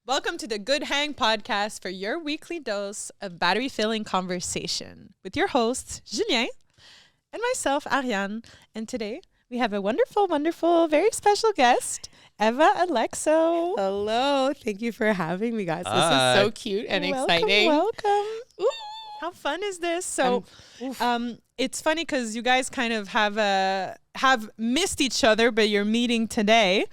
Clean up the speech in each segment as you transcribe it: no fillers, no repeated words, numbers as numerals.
Welcome to the Good Hang podcast for your weekly dose of battery-filling conversation with your hosts, Julien, and myself, Ariane. And today, we have a wonderful, wonderful, very special guest, Eva Alexo. Hello. Thank you for having me, guys. This is so cute and exciting. Welcome. Ooh. How fun is this? So, it's funny because you guys kind of have missed each other, but you're meeting today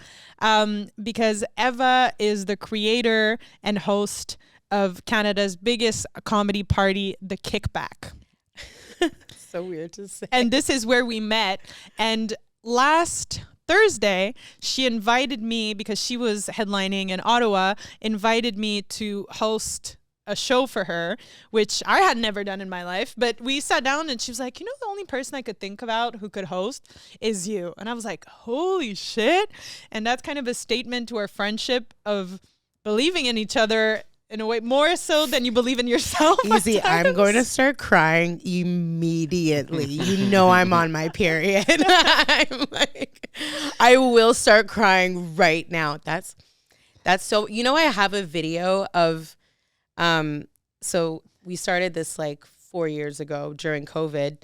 because Eva is the creator and host of Canada's biggest comedy party, the Kickback. So weird to say. And this is where we met. And last Thursday, she invited me, because she was headlining in Ottawa, invited me to host a show for her, which I had never done in my life. But we sat down and she was like, you know, the only person I could think about who could host is you. And I was like, holy shit. And that's kind of a statement to our friendship of believing in each other in a way more so than you believe in yourself. Easy. I'm going to start crying immediately. You know I'm on my period. I'm like, I will start crying right now. That's so, you know, I have a video of, so we started this like 4 years ago during COVID.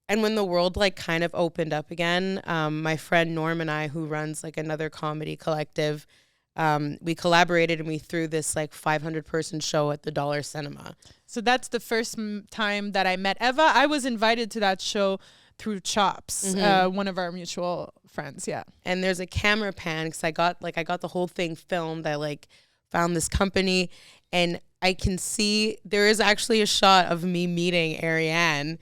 And when the world like kind of opened up again, my friend Norm and I, who runs like another comedy collective, we collaborated and we threw this like 500 person show at the Dollar Cinema. So that's the first time that I met Eva. I was invited to that show through Chops, one of our mutual friends. Yeah. And there's a camera pan because I got the whole thing filmed. I like found this company and I can see there is actually a shot of me meeting Ariane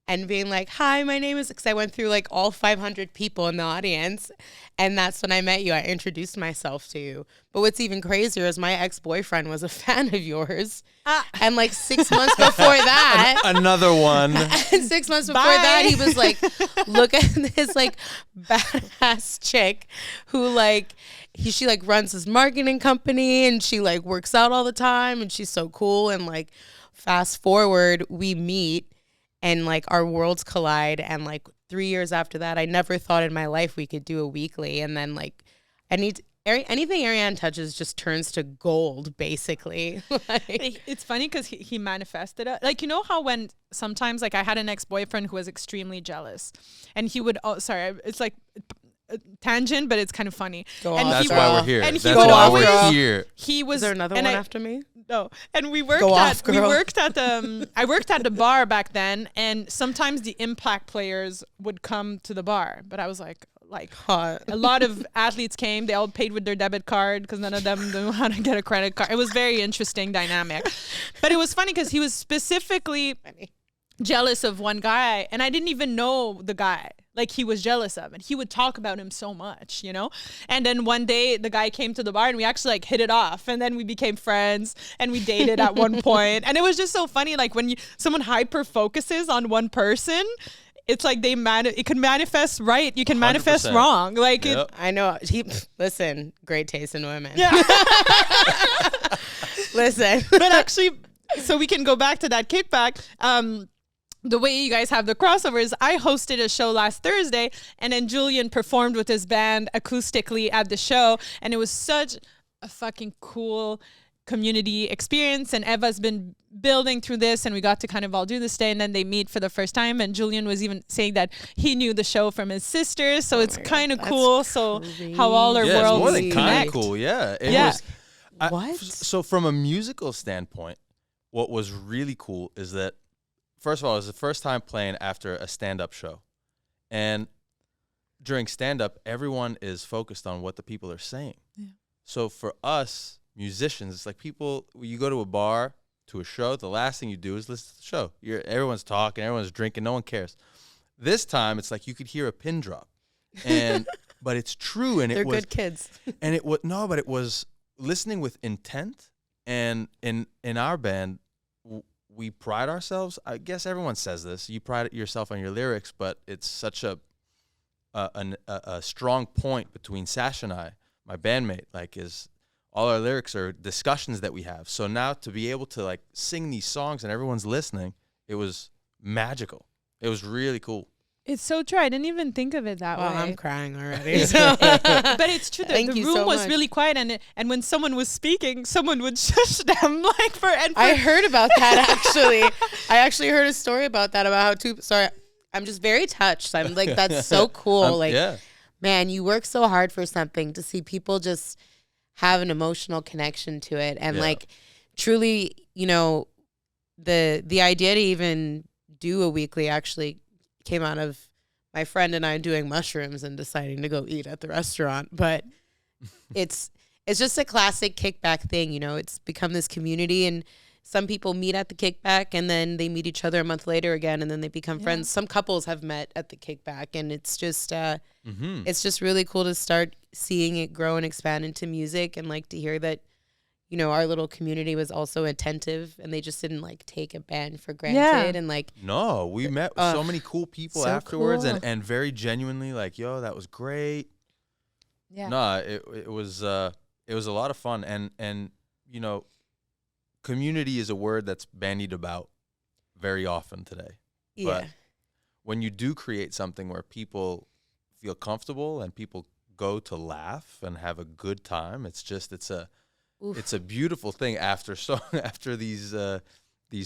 and being like, hi, my name is, because I went through like all 500 people in the audience. And that's when I met you. I introduced myself to you. But what's even crazier is my ex-boyfriend was a fan of yours. And like 6 months before that. Another one. And 6 months before that, he was like, look at this like badass chick who like, she like runs his marketing company and she like works out all the time and she's so cool. And like fast forward, we meet and like our worlds collide. And like 3 years after that, I never thought in my life we could do a weekly. And then like anything Ariane touches just turns to gold, basically. Like, it's funny because he manifested it. Like, you know how when sometimes like I had an ex-boyfriend who was extremely jealous and he would, it's like a tangent, but it's kind of funny. That's why we're here. And That's why we're here. He was. Is there another one after me? No. And we worked I worked at the bar back then, and sometimes the Impact players would come to the bar, but I was like hot. A lot of athletes came. They all paid with their debit card because none of them knew how to get a credit card. It was very interesting dynamic. But it was funny because he was specifically jealous of one guy, and I didn't even know the guy. Like, he was jealous of, and he would talk about him so much, you know? And then one day the guy came to the bar and we actually like hit it off, and then we became friends and we dated at one point. And it was just so funny. Like when someone hyper focuses on one person, it's like it can manifest right. You can manifest 100%. wrong. Like, Yep. I know. Listen, great taste in women. yeah. Listen. But actually, so we can go back to that kickback. The way you guys have the crossovers, I hosted a show last Thursday, and then Julian performed with his band acoustically at the show, and it was such a fucking cool community experience. And Eva's been building through this, and we got to kind of all do this day, and then they meet for the first time, and Julian was even saying that he knew the show from his sisters, so it's kind of cool. So how all our Yeah, it's worlds more than kind connect. of cool. Yeah. What? So from a musical standpoint, what was really cool is that, first of all, it was the first time playing after a stand-up show. And during stand-up, everyone is focused on what the people are saying. Yeah. So for us musicians, it's like you go to a bar, to a show, the last thing you do is listen to the show. Everyone's talking, everyone's drinking, no one cares. This time, it's like you could hear a pin drop. But it's true. And They're good kids. And it was listening with intent. And in our band, we pride ourselves. I guess everyone says this. You pride yourself on your lyrics, but it's such a strong point between Sash and I, my bandmate. Like, is all our lyrics are discussions that we have. So now to be able to like sing these songs and everyone's listening, it was magical. It was really cool. It's so true. I didn't even think of it that way. I'm crying already. So. But it's true that Thank the you room so was much. really quiet, and when someone was speaking, someone would shush them I heard about that actually. I actually heard a story about that, about how sorry, I'm just very touched. I'm like, that's so cool. Yeah. Man, you work so hard for something, to see people just have an emotional connection to it. And like, truly, the idea to even do a weekly actually came out of my friend and I doing mushrooms and deciding to go eat at the restaurant. But it's just a classic Kickback thing. It's become this community, and some people meet at the Kickback and then they meet each other a month later again, and then they become friends. Some couples have met at the Kickback, and it's just it's just really cool to start seeing it grow and expand into music, and like to hear that our little community was also attentive, and they just didn't like take a band for granted. And like, no, we met so many cool people so afterwards, cool. and very genuinely like, yo, that was great. Yeah. No, it was a lot of fun, and community is a word that's bandied about very often today. But when you do create something where people feel comfortable and people go to laugh and have a good time, it's a beautiful thing after these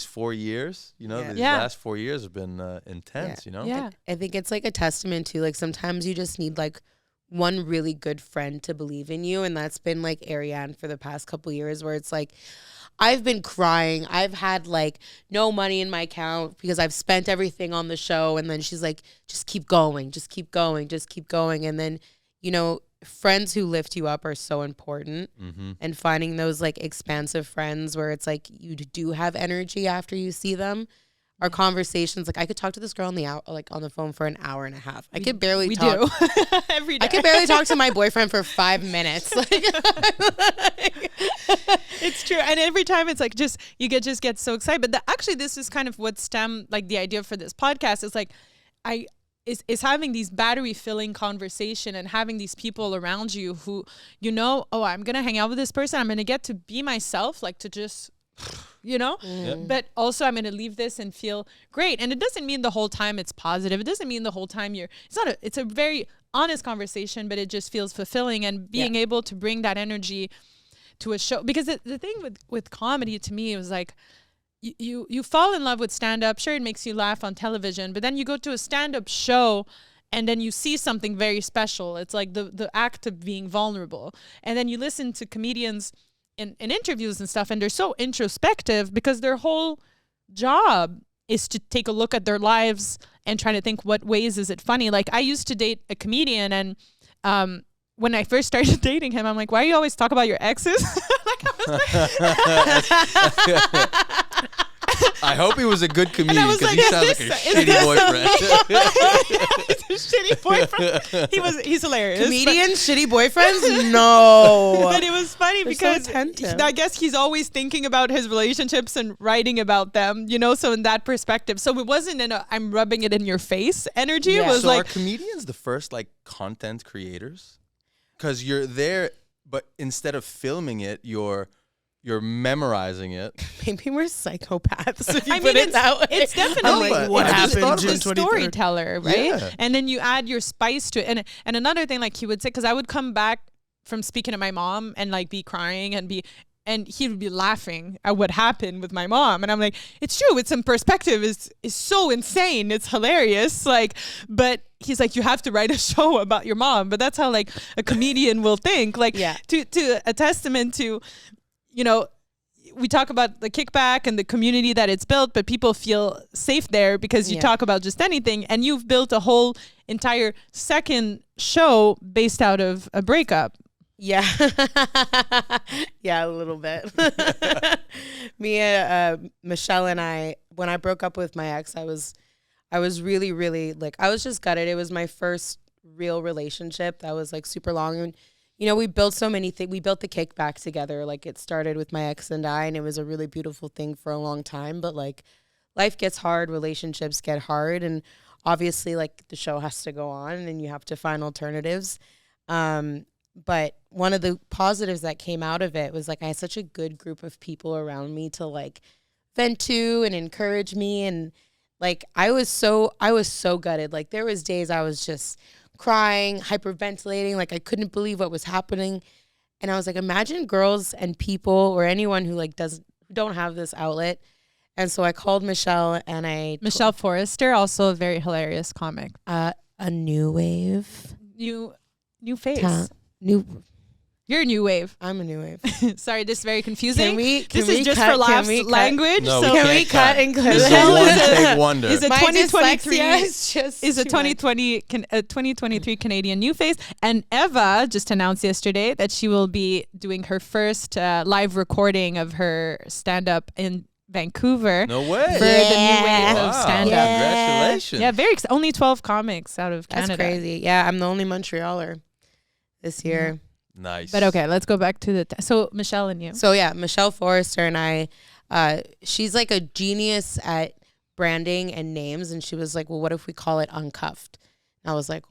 4 years. These last 4 years have been intense. Yeah. I think it's like a testament to, like, sometimes you just need like one really good friend to believe in you, and that's been like Ariane for the past couple years, where it's like, I've been crying. I've had like no money in my account because I've spent everything on the show, and then she's like, just keep going, just keep going, just keep going. And then friends who lift you up are so important, and finding those like expansive friends where it's like you do have energy after you see them. Our conversations, like, I could talk to this girl on the phone for an hour and a half. I could barely talk. We do every day. I could barely talk to my boyfriend for 5 minutes. Like, it's true, and every time it's like you get so excited. But actually, this is kind of what stemmed, like, the idea for this podcast is like, is having these battery filling conversation and having these people around you who, I'm gonna hang out with this person. I'm gonna get to be myself, like, to just. But also I'm going to leave this and feel great. And it doesn't mean the whole time it's positive. It doesn't mean the whole time it's a very honest conversation, but it just feels fulfilling, and being able to bring that energy to a show. Because the thing with comedy, to me, it was like, you fall in love with stand-up. Sure, it makes you laugh on television, but then you go to a stand-up show and then you see something very special. It's like the act of being vulnerable. And then you listen to comedians in interviews and stuff, and they're so introspective because their whole job is to take a look at their lives and try to think, what ways is it funny? Like, I used to date a comedian, and when I first started dating him, I'm like, why do you always talk about your exes? I hope he was a good comedian, because like, he sounds like a shitty boyfriend. He's a shitty boyfriend. He's hilarious. comedian shitty boyfriends? No. But it was funny They're so because attentive. I guess he's always thinking about his relationships and writing about them, so in that perspective. So it wasn't I'm rubbing it in your face energy. It was So like, are comedians the first like content creators? Because you're there, but instead of filming it, you're memorizing it. Maybe we're psychopaths, if you I put mean, it that way. it's definitely like, what I just happened thought June the 23rd? storyteller, right? Yeah. And then you add your spice to it. And another thing, like, he would say, because I would come back from speaking to my mom and like be crying and he would be laughing at what happened with my mom. And I'm like, it's true. It's in perspective. Is so insane. It's hilarious. Like, but he's like, you have to write a show about your mom. But that's how like a comedian will think. Like, to a testament to, we talk about the Kickback and the community that it's built, but people feel safe there because you talk about just anything, and you've built a whole entire second show based out of a breakup. Yeah. Yeah, a little bit. Michelle and I, when I broke up with my ex, I was really, really, like, I was just gutted. It was my first real relationship that was like super long. And, we built so many things. We built the Kickback together. Like, it started with my ex and I, and it was a really beautiful thing for a long time. But like, life gets hard, relationships get hard. And obviously, like, the show has to go on and you have to find alternatives. But one of the positives that came out of it was like, I had such a good group of people around me to like vent to and encourage me. And Like I was so gutted. Like there was days I was just crying, hyperventilating, like I couldn't believe what was happening. And I was like, imagine girls and people or anyone who like don't have this outlet. And so I called Michelle and Michelle Forrester, also a very hilarious comic. a new wave. New face. New You're a new wave. I'm a new wave. Sorry, this is very confusing. This is just for laughs language. No, so we Can we cut and cut? This is a one-take wonder. is a My 2023 dyslexia is just is a too much. 2023 Canadian new face. And Eva just announced yesterday that she will be doing her first live recording of her stand-up in Vancouver. No way. For the new wave Wow. of stand-up. Congratulations. Yeah, very only 12 comics out of Canada. That's crazy. Yeah, I'm the only Montrealer this year. Nice. But okay, let's go back to so Michelle and you. So yeah, Michelle Forrester and I, she's like a genius at branding and names. And she was like, well, what if we call it Uncuffed? And I was like,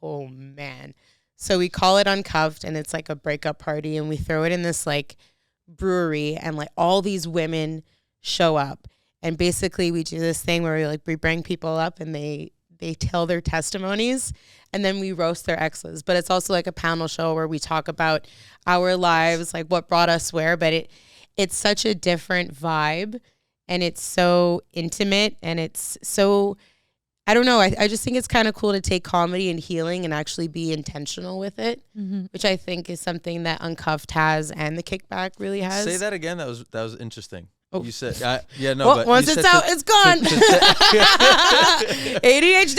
oh man. So we call it Uncuffed and it's like a breakup party and we throw it in this like brewery and like all these women show up. And basically we do this thing where we bring people up and they tell their testimonies and then we roast their exes. But it's also like a panel show where we talk about our lives, like what brought us where. But it's such a different vibe and it's so intimate and it's so, I don't know. I just think it's kind of cool to take comedy and healing and actually be intentional with it, which I think is something that Uncuffed has and the Kickback really has. Say that again. That was interesting. Oh. You said, yeah, no, Well, but once you it's said out, it's gone. ADHD.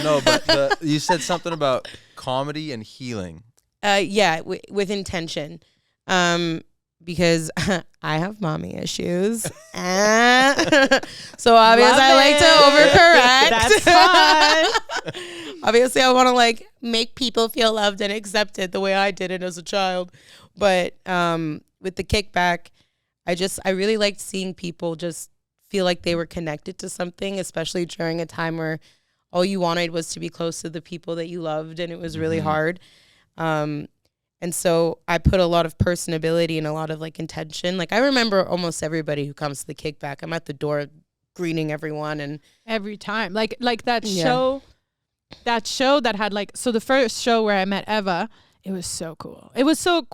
No, but you said something about comedy and healing. Yeah, with intention. Because I have mommy issues. So obviously I like to overcorrect. That's fine. Obviously I want to like make people feel loved and accepted the way I did it as a child. But with the Kickback, I really liked seeing people just feel like they were connected to something, especially during a time where all you wanted was to be close to the people that you loved and it was really hard. And so I put a lot of personability and a lot of like intention. Like I remember almost everybody who comes to the Kickback. I'm at the door greeting everyone and Every time. Like that show that had like, so the first show where I met Eva, it was so cool. It was so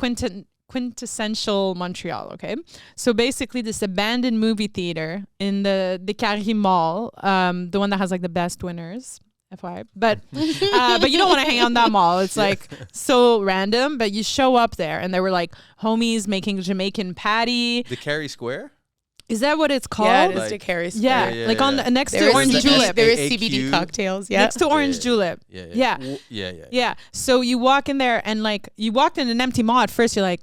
quintessential Montreal, okay? So basically this abandoned movie theater in the Carré Mall, the one that has like the best winners. FYI. But you don't want to hang on that mall. It's like so random, but you show up there and there were like homies making Jamaican patty. The Carey Square? Is that what it's called? Yeah, it is to Carey Square. Yeah, Yeah, like yeah, on yeah. the, next There to is Orange the- Julep. There is AQ. CBD cocktails. Yeah. Next to Orange Yeah. Julep. Yeah. Yeah. So you walk in there and like you walked in an empty mall at first, you're like,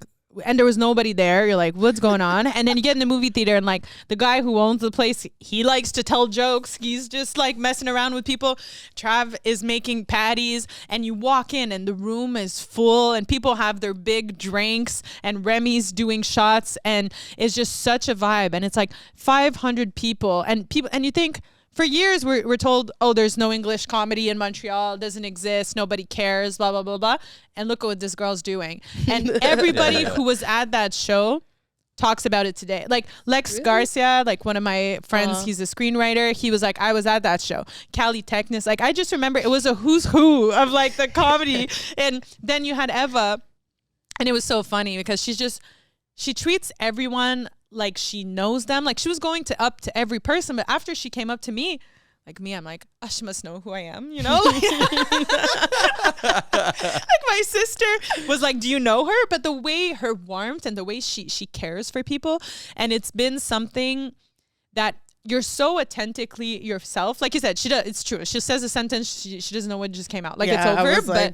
and there was nobody there. You're like, what's going on? And then you get in the movie theater and like the guy who owns the place, he likes to tell jokes. He's just like messing around with people. Trav is making patties and you walk in and the room is full and people have their big drinks and Remy's doing shots and it's just such a vibe. And it's like 500 people and you think, for years, we're told, oh, there's no English comedy in Montreal, doesn't exist, nobody cares, blah, blah, blah, blah. And look at what this girl's doing. And everybody who was at that show talks about it today. Like Lex Garcia, like one of my friends, he's a screenwriter. He was like, I was at that show. Callie Technis, like I just remember it was a who's who of like the comedy. And then you had Eva, and it was so funny because she treats everyone like she knows them. Like she was going up to every person, but after she came up to me, I'm like, oh, she must know who I am, you know? Like my sister was like, do you know her? But the way her warmth and the way she cares for people, and it's been something that you're so authentically yourself. Like you said, it's true. She says a sentence, she doesn't know what just came out. Like it's over. But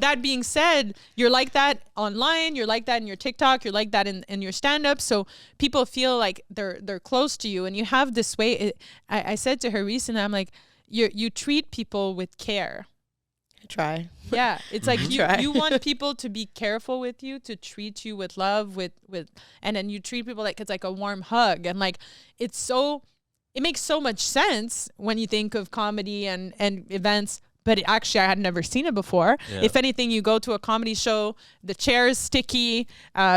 that being said, you're like that online, you're like that in your TikTok, you're like that in your stand-up. So people feel like they're close to you and you have this way. I said to her recently, I'm like, you treat people with care. Try. Yeah, it's like you want people to be careful with you, to treat you with love, with and then you treat people like it's like a warm hug, and like it makes so much sense when you think of comedy and events, but actually I had never seen it before. Yeah. If anything, you go to a comedy show, the chair is sticky.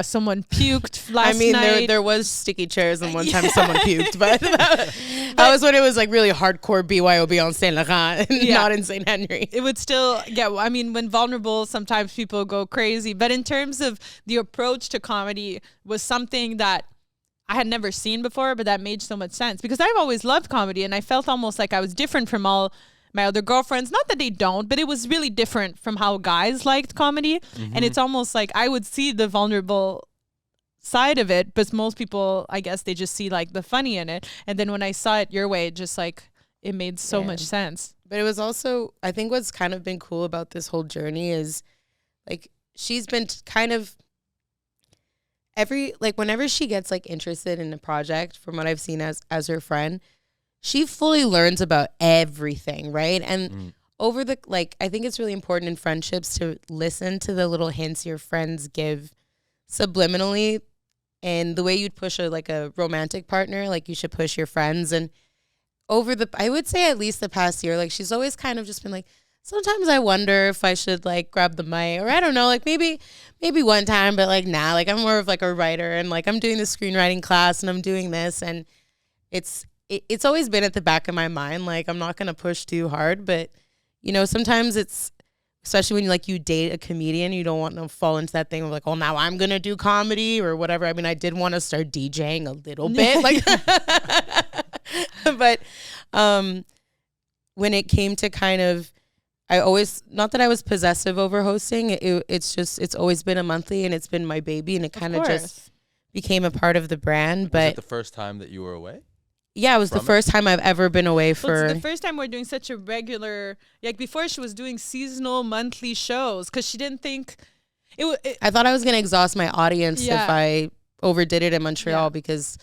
Someone puked last night. there was sticky chairs, and one time someone puked, but that was when it was like really hardcore BYOB on Saint Laurent, and not in Saint Henry. It would still get. I mean, when vulnerable, sometimes people go crazy. But in terms of the approach to comedy, was something that I had never seen before, but that made so much sense because I've always loved comedy, and I felt almost like I was different from all my other girlfriends. Not that they don't, but it was really different from how guys liked comedy. And it's almost like I would see the vulnerable side of it, but most people, I guess, they just see like the funny in it. And then when I saw it your way, just like it made so much sense. But it was also, I think what's kind of been cool about this whole journey is like she's been kind of whenever she gets like interested in a project, from what I've seen as her friend, she fully learns about everything, right? And over the, like, I think it's really important in friendships to listen to the little hints your friends give subliminally, and the way you'd push a romantic partner, like you should push your friends. And I would say at least the past year, like she's always kind of just been like, sometimes I wonder if I should like grab the mic, or I don't know, like maybe one time, but like nah, like I'm more of like a writer, and like I'm doing the screenwriting class, and I'm doing this, and it's always been at the back of my mind, like I'm not gonna push too hard, but you know, sometimes it's, especially when you date a comedian, you don't want to fall into that thing of like, oh, now I'm gonna do comedy or whatever. I mean, I did want to start DJing a little bit, like, but when it came to kind of, I always, not that I was possessive over hosting, it's always been a monthly, and it's been my baby, and it kind of just became a part of the brand. But was it the first time that you were away? Yeah, it was the first time I've ever been away for. Well, it's the first time we're doing such a regular, like before she was doing seasonal monthly shows because she didn't think I thought I was going to exhaust my audience if I overdid it in Montreal because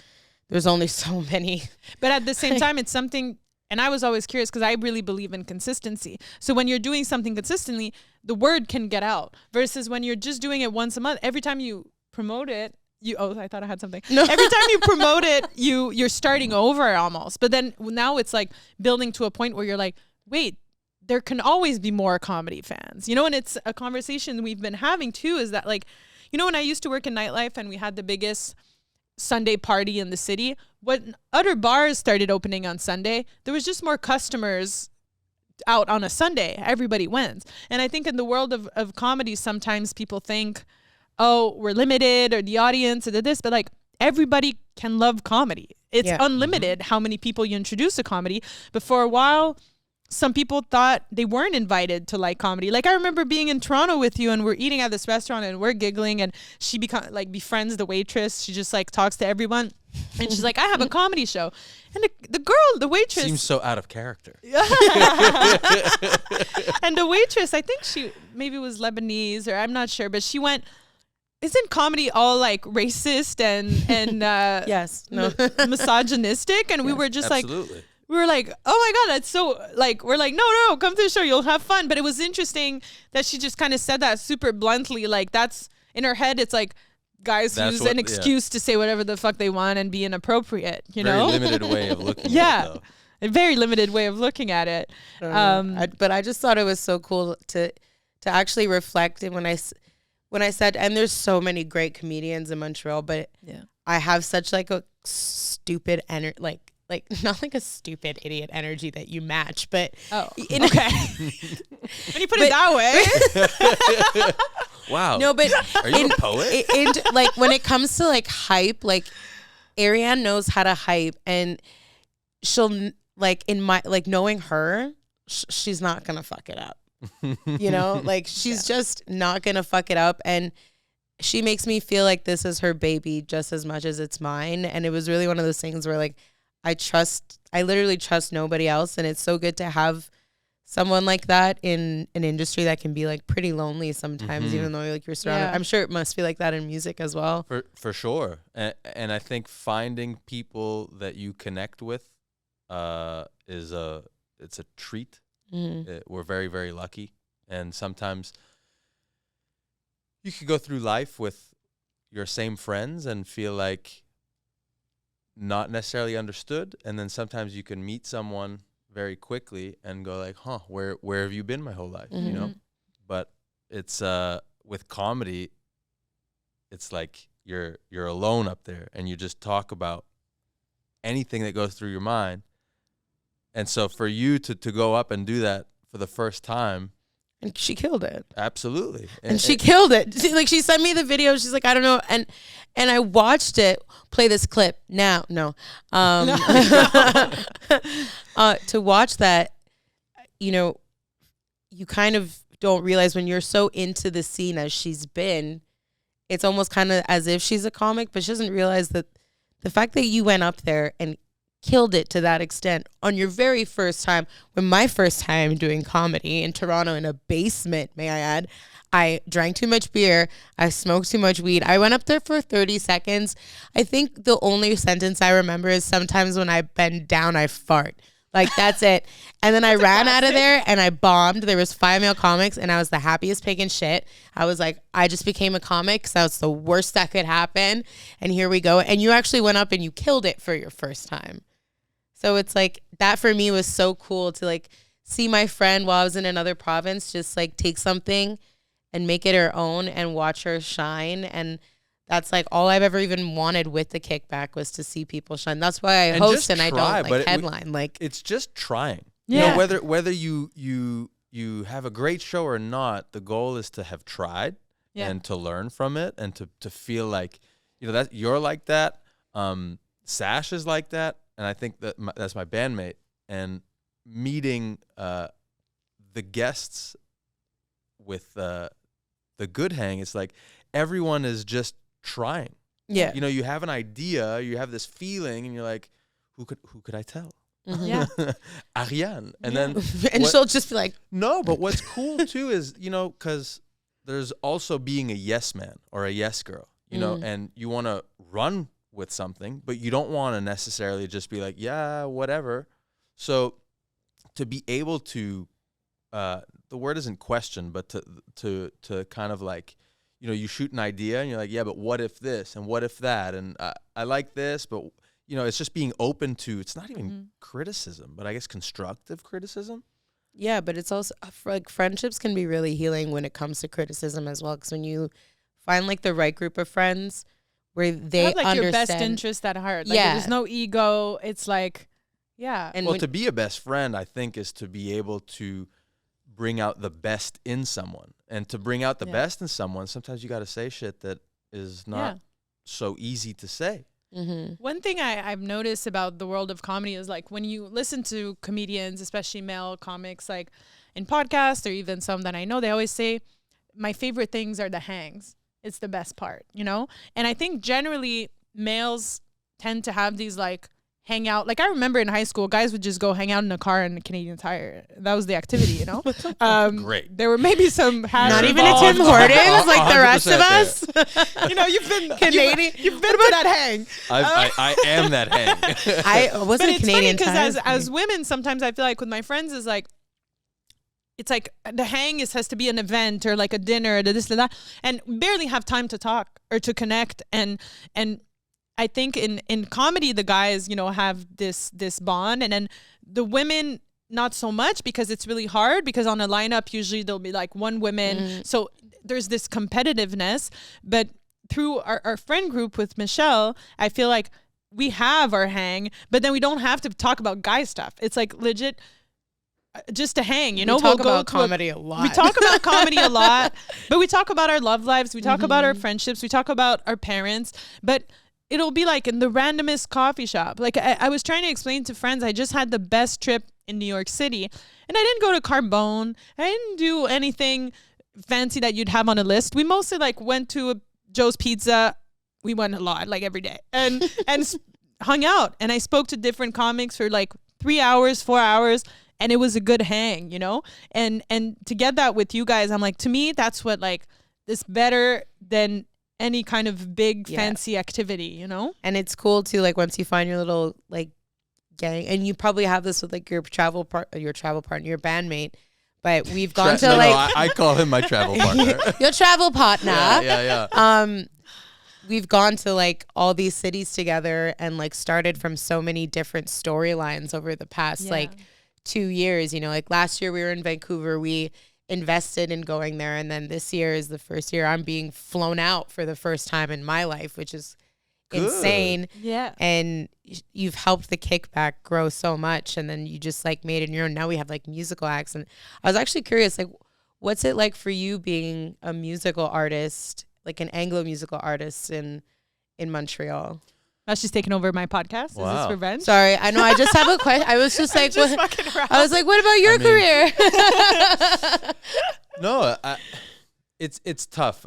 there's only so many. But at the same time, it's something, and I was always curious because I really believe in consistency. So when you're doing something consistently, the word can get out versus when you're just doing it once a month. Every time you promote it, I thought I had something. No. Every time you promote it, you're starting over almost. But then now it's like building to a point where you're like, wait, there can always be more comedy fans, you know? And it's a conversation we've been having too, is that like, you know, when I used to work in nightlife and we had the biggest Sunday party in the city, when other bars started opening on Sunday, there was just more customers out on a Sunday. Everybody wins. And I think in the world of comedy, sometimes people think, oh, we're limited, or the audience, or this, but like everybody can love comedy. It's unlimited how many people you introduce to comedy. But for a while, some people thought they weren't invited to like comedy. Like I remember being in Toronto with you, and we're eating at this restaurant, and we're giggling, and she befriends the waitress. She just like talks to everyone, and she's like, I have a comedy show. And the waitress seems so out of character. And the waitress, I think she maybe was Lebanese, or I'm not sure, but she went, isn't comedy all like racist and misogynistic? And we were just absolutely. like, we were like, oh my God, that's so like, we're like, no, come to the show, you'll have fun. But it was interesting that she just kind of said that super bluntly. Like that's in her head. It's like guys use an excuse to say whatever the fuck they want and be inappropriate, you know? Very limited way of looking at it, though. A very limited way of looking at it. But I just thought it was so cool to actually reflect. And when I said, and there's so many great comedians in Montreal, but I have such like a stupid energy, like not like a stupid idiot energy that you match, but okay. When you put it that way. Wow. No, but are you a poet? Like when it comes to like hype, like Ariane knows how to hype, and she'll like in my like knowing her, she's not gonna fuck it up. You know, like she's just not gonna fuck it up, and she makes me feel like this is her baby just as much as it's mine. And it was really one of those things where like I literally trust nobody else, and it's so good to have someone like that in an industry that can be like pretty lonely sometimes, even though like you're surrounded. I'm sure it must be like that in music as well. For sure. And I think finding people that you connect with it's a treat. We're very, very lucky. And sometimes you could go through life with your same friends and feel like not necessarily understood. And then sometimes you can meet someone very quickly and go like, huh, where have you been my whole life? Mm-hmm. You know? But it's with comedy, it's like you're alone up there and you just talk about anything that goes through your mind. And so for you to go up and do that for the first time, and she killed it. absolutely. And she killed it. She sent me the video. She's like, I don't know. And I watched it. Play this clip now. No. To watch that, you know, you kind of don't realize when you're so into the scene as she's been, it's almost kind of as if she's a comic, but she doesn't realize that the fact that you went up there and killed it to that extent on your very first time, when my first time doing comedy in Toronto in a basement, may I add, I drank too much beer, I smoked too much weed. I went up there for 30 seconds. I think the only sentence I remember is sometimes when I bend down, I fart. Like, that's it. And then I ran out of there and I bombed. There was 5 male comics and I was the happiest pig in shit. I was like, I just became a comic because that was the worst that could happen. And here we go. And you actually went up and you killed it for your first time. So it's like, that for me was so cool to like see my friend while I was in another province just like take something and make it her own and watch her shine. And that's like all I've ever even wanted with the Kickback was to see people shine. That's why I host and I don't like headline. Like, it's just trying. Yeah. You know, whether you have a great show or not, the goal is to have tried and to learn from it and to feel like, you know, that you're like that. Sash is like that. And I think that's my bandmate. And meeting the guests with the good hang, it's like everyone is just trying. yeah. You know, you have an idea, you have this feeling, and you're like, who could I tell? Mm-hmm. Yeah. Ariane. And then And she'll just be like, no, but what's cool too is, you know, because there's also being a yes man or a yes girl, you know, and you want to run with something, but you don't want to necessarily just be like, yeah, whatever. So to be able to, the word isn't question, but to kind of like, you know, you shoot an idea and you're like, yeah, but what if this and what if that? And I like this, but, you know, it's just being open to, it's not even criticism, but I guess constructive criticism. yeah, but it's also like friendships can be really healing when it comes to criticism as well. Because when you find like the right group of friends where they have, like, understand your best interest at heart. Like, Yeah. there's no ego. It's like, yeah. and Well, when, to be a best friend, I think, is to be able to bring out the best in someone. And to bring out the best in someone, sometimes you got to say shit that is not so easy to say. One thing I've noticed about the world of comedy is like when you listen to comedians, especially male comics, like in podcasts or even some that I know, they always say, my favorite things are the hangs. It's the best part, you know? And I think generally males tend to have these like hang out. Like I remember in high school, guys would just go hang out in a car in a Canadian Tire. That was the activity, you know? Great. There were maybe some not even a Tim Hortons like the rest of 100% us. you know, you've been Canadian. You've been to that hang. I am that hang. I But wasn't it's Canadian funny because Tire. as women, sometimes I feel like with my friends is like, it's like the hang has to be an event or like a dinner or this or that, and barely have time to talk or to connect. And I think in comedy, the guys, you know, have this bond, and then the women not so much because it's really hard because on a lineup usually there'll be like one woman, so there's this competitiveness. But through our friend group with Michelle, I feel like we have our hang, but then we don't have to talk about guy stuff. It's like legit. Just to hang, you know, we talk we'll about go comedy a lot. We talk about comedy a lot, but we talk about our love lives. We talk about our friendships. We talk about our parents, but it'll be like in the randomest coffee shop. Like I was trying to explain to friends, I just had the best trip in New York City and I didn't go to Carbone. I didn't do anything fancy that you'd have on a list. We mostly like went to Joe's Pizza. We went a lot, like every day and hung out. And I spoke to different comics for like 3 hours, 4 hours. And it was a good hang, you know? And to get that with you guys, I'm like, to me, that's what like is better than any kind of big fancy activity, you know? And it's cool too, like once you find your little like gang, and you probably have this with like your travel partner, your bandmate. But we've gone to I call him my travel partner. your travel partner. Yeah. We've gone to like all these cities together and like started from so many different storylines over the past like 2 years, you know, like last year we were in Vancouver, we invested in going there. And then this year is the first year I'm being flown out for the first time in my life, which is insane. Yeah. And you've helped the Kickback grow so much. And then you just like made it your own. Now we have like musical acts. And I was actually curious, like, what's it like for you being a musical artist, like an Anglo musical artist in Montreal? That's just taking over my podcast. Wow. Is this revenge? Sorry, I know. I just have a question. I was just like, just what? fucking around. I was like, what about your career? No, it's tough.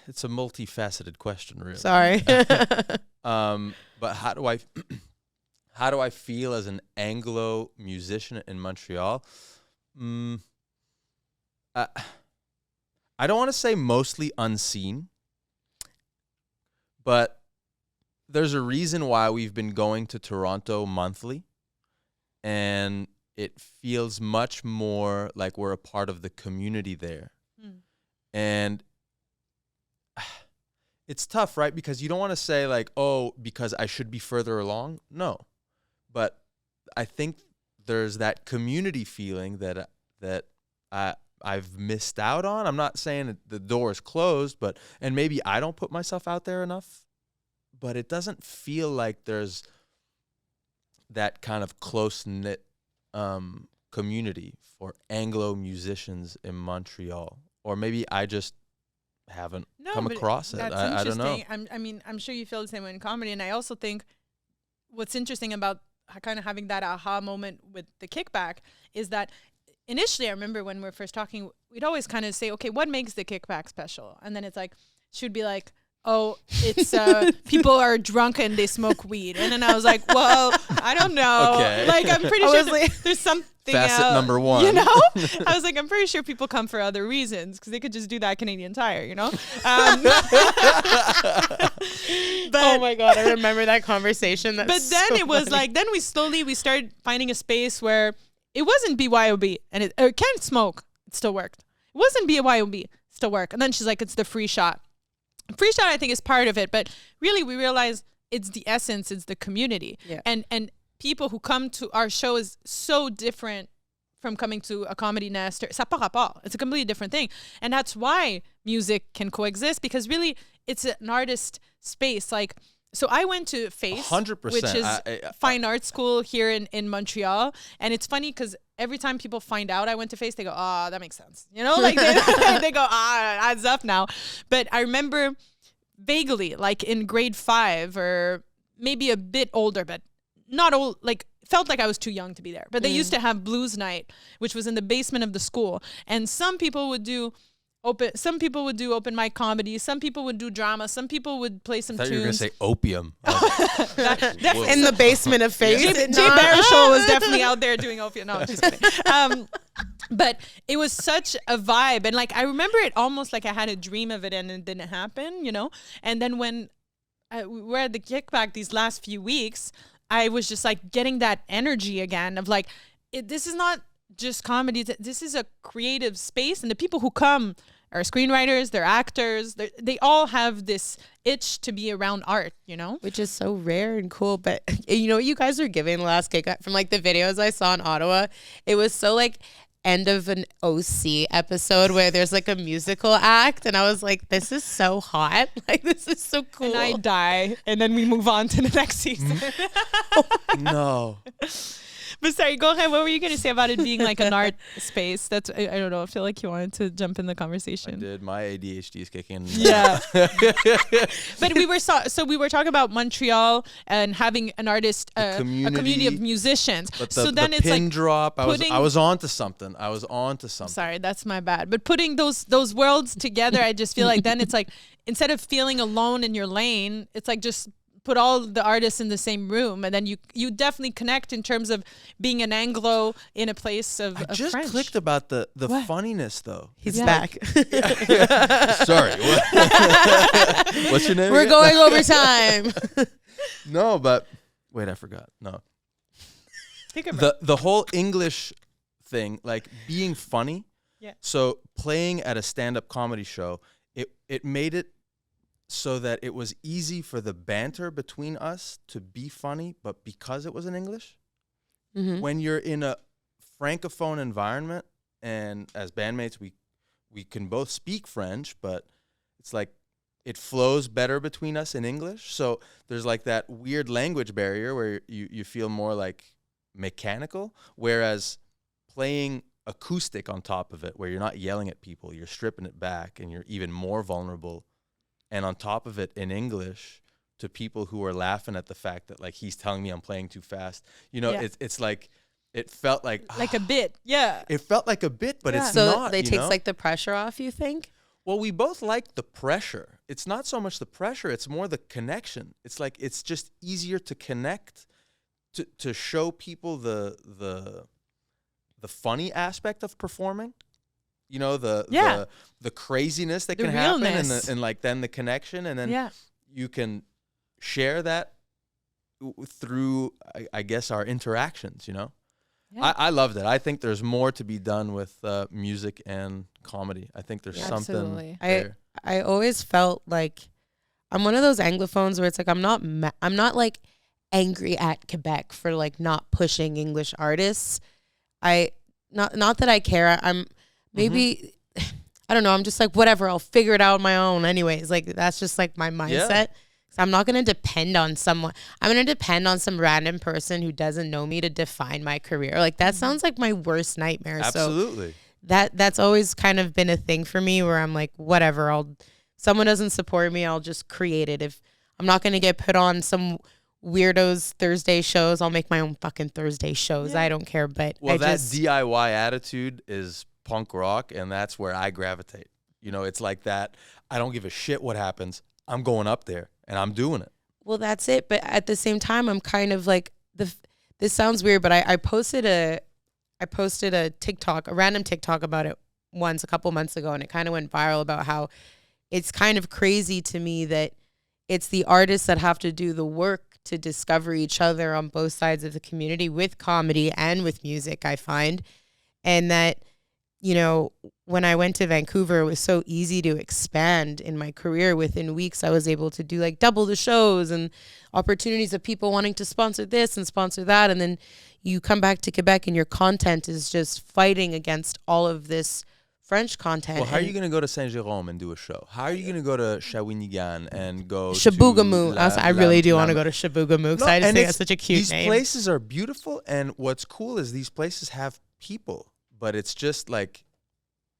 It's a multifaceted question, really. Sorry. But how do I feel as an Anglo musician in Montreal? I don't want to say mostly unseen, but there's a reason why we've been going to Toronto monthly, and it feels much more like we're a part of the community there. And it's tough, right? Because you don't want to say like, oh, because I should be further along. No. But I think there's that community feeling that I've missed out on. I'm not saying that the door is closed, and maybe I don't put myself out there enough, but it doesn't feel like there's that kind of close-knit community for Anglo musicians in Montreal. Or maybe I just haven't come across it. That's I don't know. I'm sure you feel the same way in comedy. And I also think what's interesting about kind of having that aha moment with the Kickback is that initially, I remember when we were first talking, we'd always kind of say, okay, what makes the Kickback special? And then it's like, should be like, oh, it's people are drunk and they smoke weed. And then I was like, well, I don't know. Okay. Like, I'm pretty sure there's something Facet number one. You know? I was like, I'm pretty sure people come for other reasons because they could just do that Canadian Tire, you know? But, oh my God, I remember that conversation. But then it was like, then we started finding a space where it wasn't BYOB and it can't smoke. It still worked. It wasn't BYOB, still worked. And then she's like, it's the free shot. Free shot, I think, is part of it. But really, we realized it's the essence, it's the community. Yeah. And people who come to our show is so different from coming to a comedy nest. Ça n'a pas rapport. It's a completely different thing. And that's why music can coexist, because really, it's an artist space. Like, so I went to FACE, 100%. which is fine art school here in Montreal. And it's funny because every time people find out I went to FACE, they go, oh, that makes sense. You know, like they go, adds up now. But I remember vaguely, like in grade 5 or maybe a bit older, but not old, like felt like I was too young to be there. But they used to have blues night, which was in the basement of the school. And some people would do open mic comedy, some people would do drama, some people would play some tunes. You were going to say opium. In the basement of FACE. Jay Baruchel was definitely out there doing opium. No, just kidding. But it was such a vibe. And like, I remember it almost like I had a dream of it and it didn't happen, you know? And then when we were at the Kickback these last few weeks, I was just like getting that energy again of like, this is not just comedy. This is a creative space. And the people who come are screenwriters, they're actors. They all have this itch to be around art, you know? Which is so rare and cool. But you know what you guys were giving the last Kickback from like the videos I saw in Ottawa? It was so like end of an OC episode where there's like a musical act. And I was like, this is so hot. Like, this is so cool. And I die. And then we move on to the next season. No. But sorry, go ahead. What were you going to say about it being like an art space? That's I don't know. I feel like you wanted to jump in the conversation. I did. My ADHD is kicking. Yeah. But we were we were talking about Montreal and having an artist, a community of musicians. But so then it's pin like drop. I was on to something. Sorry, that's my bad. But putting those worlds together, I just feel like then it's like instead of feeling alone in your lane, it's like just put all the artists in the same room, and then you definitely connect in terms of being an Anglo in a place of I just French. clicked about the funniness though. He's back. Sorry. What's your name? We're again? going over time. No, but wait, I forgot. No. The whole English thing, like being funny. Yeah. So playing at a stand-up comedy show, it made it so that it was easy for the banter between us to be funny, but because it was in English, when you're in a francophone environment, and as bandmates, we can both speak French, but it's like it flows better between us in English. So there's like that weird language barrier where you feel more like mechanical, whereas playing acoustic on top of it, where you're not yelling at people, you're stripping it back, and you're even more vulnerable. And on top of it, in English, to people who are laughing at the fact that like he's telling me I'm playing too fast, it's like it felt like a bit, yeah. It felt like a bit, but it's So not. they takes like the pressure off, you think? Well, we both like the pressure. It's not so much the pressure; it's more the connection. It's like it's just easier to connect, to show people the funny aspect of performing. The craziness that The can happen, realness. and like then the connection, and then you can share that through, I guess, our interactions. Yeah. I love that. I think there's more to be done with music and comedy. I think there's something Absolutely. there. I always felt like I'm one of those anglophones where it's like I'm not like angry at Quebec for like not pushing English artists. Not that I care. I'm maybe I don't know. I'm just like whatever. I'll figure it out on my own. Anyways, like that's just like my mindset. Yeah. So I'm not gonna depend on someone. I'm gonna depend on some random person who doesn't know me to define my career. Like that sounds like my worst nightmare. Absolutely. So that's always kind of been a thing for me where I'm like, whatever, someone doesn't support me, I'll just create it. If I'm not going to get put on some weirdos Thursday shows, I'll make my own fucking Thursday shows. I don't care. But Well, that DIY attitude is punk rock, and that's where I gravitate. It's like that. I don't give a shit what happens. I'm going up there and I'm doing it. Well, that's it. But at the same time, I'm kind of like this sounds weird, but I posted a TikTok, a random TikTok about it once a couple months ago, and it kind of went viral about how it's kind of crazy to me that it's the artists that have to do the work to discover each other on both sides of the community with comedy and with music, I find. And that, when I went to Vancouver, it was so easy to expand in my career. Within weeks, I was able to do like double the shows and opportunities of people wanting to sponsor this and sponsor that. And then you come back to Quebec and your content is just fighting against all of this French content. Well, how are you going to go to Saint-Jérôme and do a show? How are you going to go to Shawinigan and go Shaboogamoo? to I really do want to go to Shaboogamoo because I just think that's such a cute these name. These places are beautiful, and what's cool is these places have people, but it's just like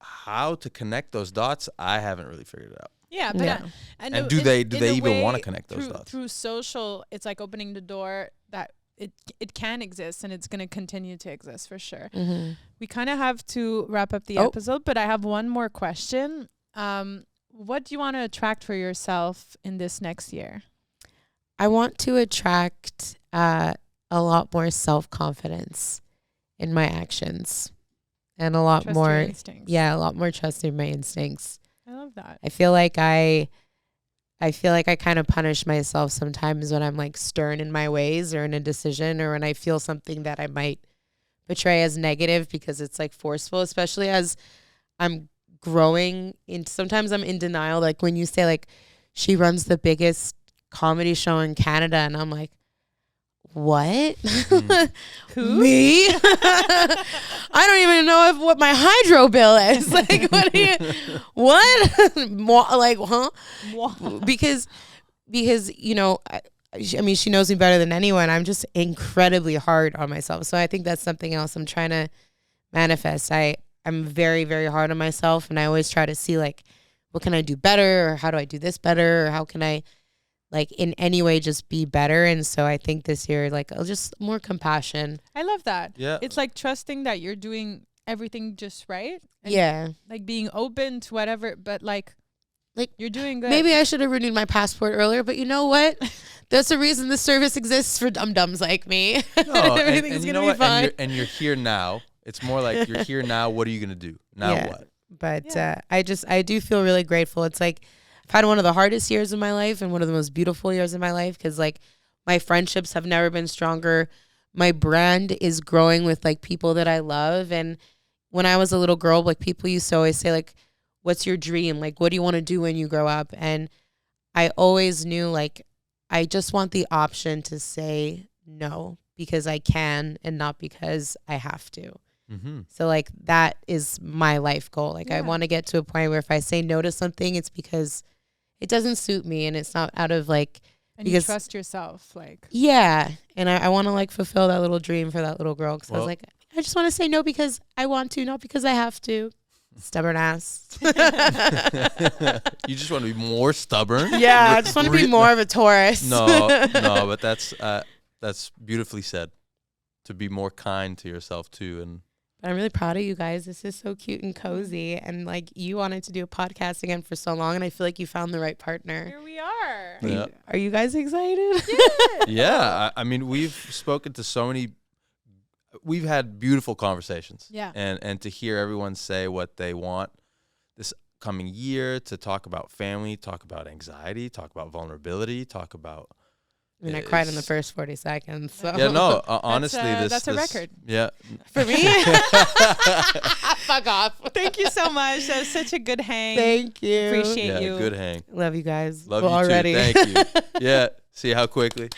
how to connect those dots. I haven't really figured it out. Yeah, but And do they even want to connect those dots? Through social, it's like opening the door that it can exist, and it's going to continue to exist for sure. Mm-hmm. We kind of have to wrap up the episode, but I have one more question. What do you want to attract for yourself in this next year? I want to attract a lot more self-confidence in my actions and a lot Trust more your instincts. a lot more trust in my instincts. I love that. I feel like I kind of punish myself sometimes when I'm like stern in my ways or in a decision, or when I feel something that I might portray as negative because it's like forceful, especially as I'm growing. Sometimes I'm in denial. Like when you say like she runs the biggest comedy show in Canada, and I'm like, what? Who? Me? I don't even know what my hydro bill is. Like, what? Like, huh? Because I mean, she knows me better than anyone. I'm just incredibly hard on myself. So I think that's something else I'm trying to manifest. I'm very, very hard on myself, and I always try to see like, what can I do better, or how do I do this better, or how can I, like, in any way just be better. And so I think this year, like, I'll just more compassion. I love that. Yeah. It's like trusting that you're doing everything just right. And Yeah. like being open to whatever, but like you're doing good. Maybe I should have renewed my passport earlier, but you know what? That's the reason this service exists for dum-dums like me. No, Everything's you going know to be what? fine. And you're here now. It's more like you're here now. What are you going to do? Now Yeah. what? But I do feel really grateful. It's like I've had one of the hardest years of my life and one of the most beautiful years of my life, because like my friendships have never been stronger. My brand is growing with like people that I love. And when I was a little girl, like people used to always say like, what's your dream? Like, what do you want to do when you grow up? And I always knew like, I just want the option to say no because I can and not because I have to. Mm-hmm. So like that is my life goal. Like I Yeah. want to get to a point where if I say no to something, it's because it doesn't suit me and it's not out of like, And because- you trust yourself. Like, yeah. And I want to like fulfill that little dream for that little girl. Cause I was Well- like, I just want to say no because I want to, not because I have to. Stubborn ass. You just want to be more stubborn. Yeah. I just want to be more of a Taurus. No, but that's beautifully said. To be more kind to yourself too, and But I'm really proud of you guys. This is so cute and cozy. And like you wanted to do a podcast again for so long. And I feel like you found the right partner. here we are. Yeah. Are you guys excited? yeah, I mean, we've spoken to so many. We've had beautiful conversations. Yeah. And to hear everyone say what they want this coming year, to talk about family, talk about anxiety, talk about vulnerability, talk about. I mean, I cried in the It's- first 40 seconds. So. Yeah, no, honestly, that's a this record. Yeah. For me? Fuck off. Thank you so much. That was such a good hang. Thank you. Appreciate Yeah, you. good hang. Love you guys. Love Well, you already. too. Thank you. Yeah. See how quickly.